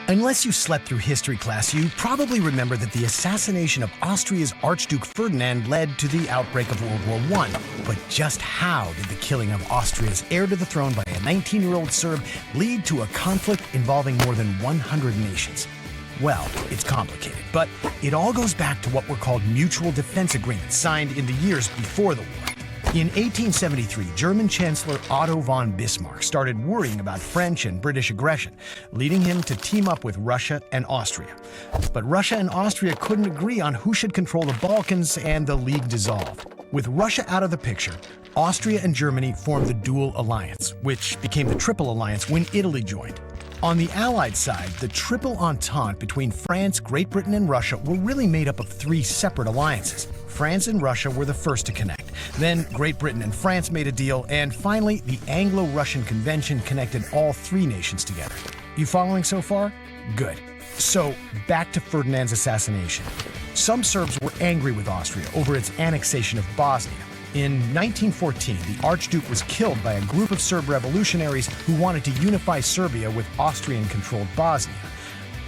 Unless you slept through history class, you probably remember that the assassination of Austria's Archduke Ferdinand led to the outbreak of World War I. But just how did the killing of Austria's heir to the throne by a 19-year-old Serb lead to a conflict involving more than 100 nations? Well, it's complicated, but it all goes back to what were called mutual defense agreements signed in the years before the war. In 1873, German Chancellor Otto von Bismarck started worrying about French and British aggression, leading him to team up with Russia and Austria. But Russia and Austria couldn't agree on who should control the Balkans, and the League dissolved. With Russia out of the picture, Austria and Germany formed the Dual Alliance, which became the Triple Alliance when Italy joined. On the Allied side, the Triple Entente between France, Great Britain, and Russia were really made up of three separate alliances. France and Russia were the first to connect. Then Great Britain and France made a deal, and finally, the Anglo-Russian Convention connected all three nations together. You following so far? Good. So, back to Ferdinand's assassination. Some Serbs were angry with Austria over its annexation of Bosnia. In 1914, the Archduke was killed by a group of Serb revolutionaries who wanted to unify Serbia with Austrian-controlled Bosnia.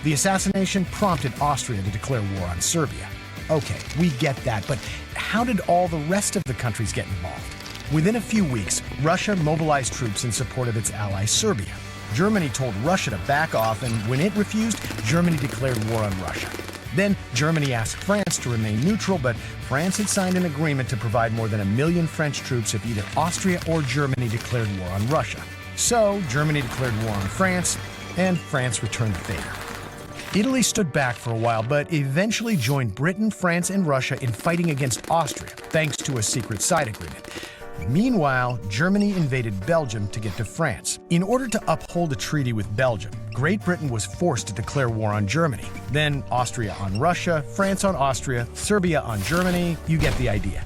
The assassination prompted Austria to declare war on Serbia. Okay, we get that, but how did all the rest of the countries get involved? Within a few weeks, Russia mobilized troops in support of its ally Serbia. Germany told Russia to back off, and when it refused, Germany declared war on Russia. Then Germany asked France to remain neutral, but France had signed an agreement to provide more than 1 million French troops if either Austria or Germany declared war on Russia. So Germany declared war on France, and France returned the favor. Italy stood back for a while, but eventually joined Britain, France, and Russia in fighting against Austria, thanks to a secret side agreement. Meanwhile, Germany invaded Belgium to get to France. In order to uphold a treaty with Belgium, Great Britain was forced to declare war on Germany. Then Austria on Russia, France on Austria, Serbia on Germany. You get the idea.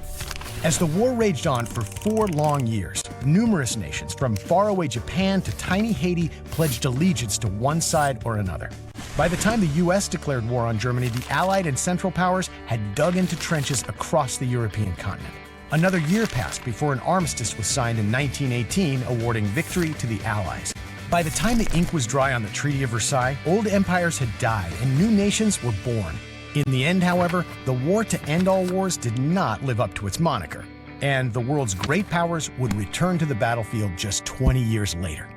As the war raged on for 4 long years, numerous nations, from faraway Japan to tiny Haiti, pledged allegiance to one side or another. By the time the U.S. declared war on Germany, the Allied and Central Powers had dug into trenches across the European continent. Another year passed before an armistice was signed in 1918, awarding victory to the Allies. By the time the ink was dry on the Treaty of Versailles, old empires had died and new nations were born. In the end, however, the war to end all wars did not live up to its moniker, and the world's great powers would return to the battlefield just 20 years later.